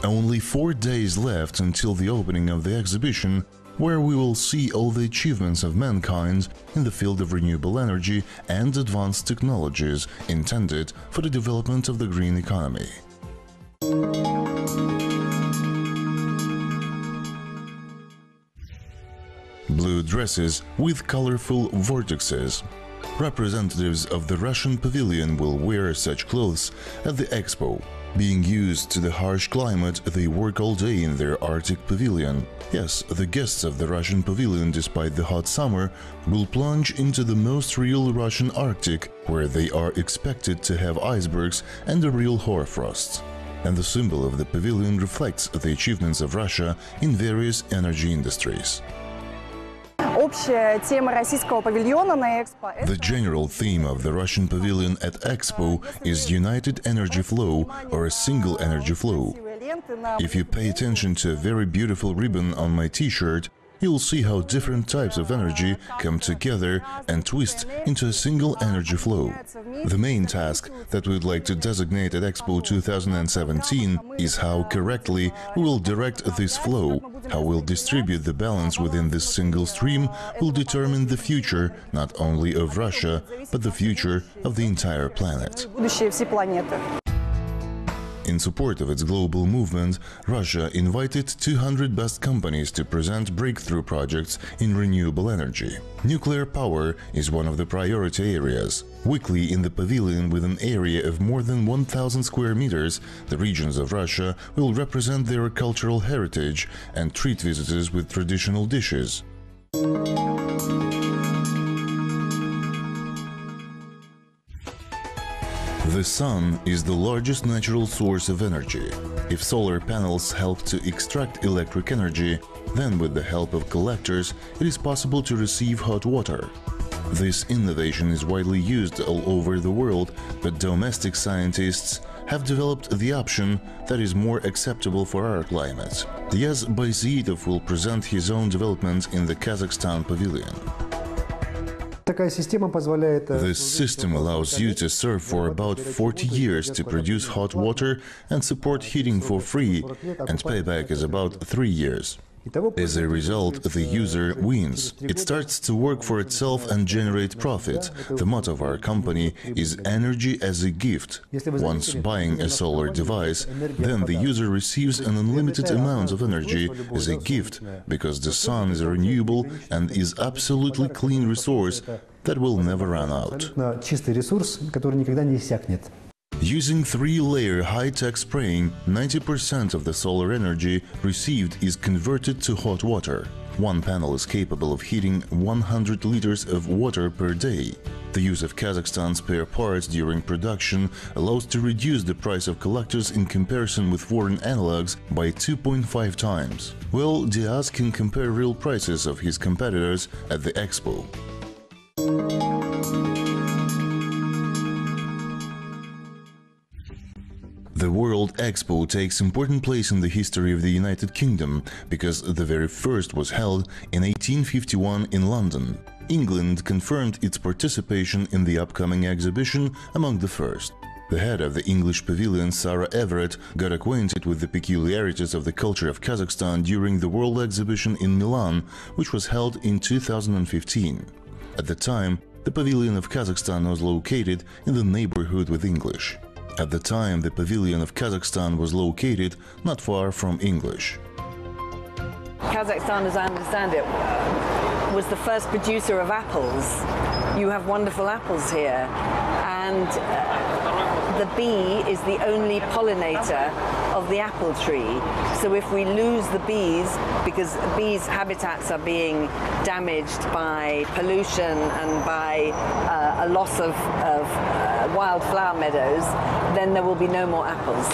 Only 4 days left until the opening of the exhibition, where we will see all the achievements of mankind in the field of renewable energy and advanced technologies intended for the development of the green economy. Blue dresses with colorful vortexes. Representatives of the Russian pavilion will wear such clothes at the Expo. Being used to the harsh climate, they work all day in their Arctic pavilion. Yes, the guests of the Russian pavilion, despite the hot summer, will plunge into the most real Russian Arctic, where they are expected to have icebergs and a real hoarfrost. And the symbol of the pavilion reflects the achievements of Russia in various energy industries. The general theme of the Russian pavilion at Expo is United Energy Flow, or a single energy flow. If you pay attention to a very beautiful ribbon on my t-shirt, you'll see how different types of energy come together and twist into a single energy flow. The main task that we'd like to designate at Expo 2017 is how correctly we will direct this flow. How we'll distribute the balance within this single stream will determine the future not only of Russia, but the future of the entire planet. In support of its global movement, Russia invited 200 best companies to present breakthrough projects in renewable energy. Nuclear power is one of the priority areas. Weekly in the pavilion, with an area of more than 1,000 square meters, the regions of Russia will represent their cultural heritage and treat visitors with traditional dishes. The sun is the largest natural source of energy. If solar panels help to extract electric energy, then with the help of collectors, it is possible to receive hot water. This innovation is widely used all over the world, but domestic scientists have developed the option that is more acceptable for our climate. Yaz Bayziitov will present his own development in the Kazakhstan pavilion. This system allows you to serve for about 40 years to produce hot water and support heating for free, and payback is about 3 years. As a result, the user wins. It starts to work for itself and generate profit. The motto of our company is energy as a gift. Once buying a solar device, then the user receives an unlimited amount of energy as a gift, because the sun is a renewable and is absolutely clean resource that will never run out. Using 3-layer high-tech spraying, 90% of the solar energy received is converted to hot water. One panel is capable of heating 100 liters of water per day. The use of Kazakhstan's spare parts during production allows to reduce the price of collectors in comparison with foreign analogs by 2.5 times. Well, Diaz can compare real prices of his competitors at the Expo. The World Expo takes important place in the history of the United Kingdom because the very first was held in 1851 in London. England confirmed its participation in the upcoming exhibition among the first. The head of the English pavilion, Sarah Everett, got acquainted with the peculiarities of the culture of Kazakhstan during the World Exhibition in Milan, which was held in 2015. At the time, the pavilion of Kazakhstan was located in the neighborhood with English. At the time, the pavilion of Kazakhstan was located not far from English. Kazakhstan, as I understand it, was the first producer of apples. You have wonderful apples here, and the bee is the only pollinator of the apple tree. So if we lose the bees, because bees' habitats are being damaged by pollution and by a loss of wildflower meadows, then there will be no more apples.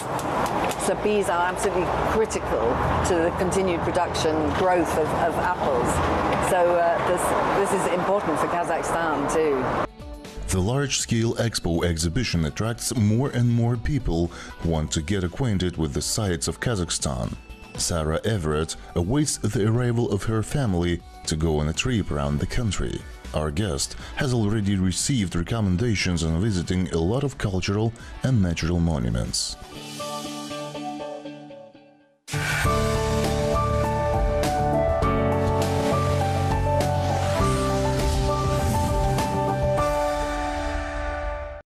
So bees are absolutely critical to the continued production, growth of apples. So this is important for Kazakhstan too. The large-scale Expo exhibition attracts more and more people who want to get acquainted with the sights of Kazakhstan. Sarah Everett awaits the arrival of her family to go on a trip around the country. Our guest has already received recommendations on visiting a lot of cultural and natural monuments.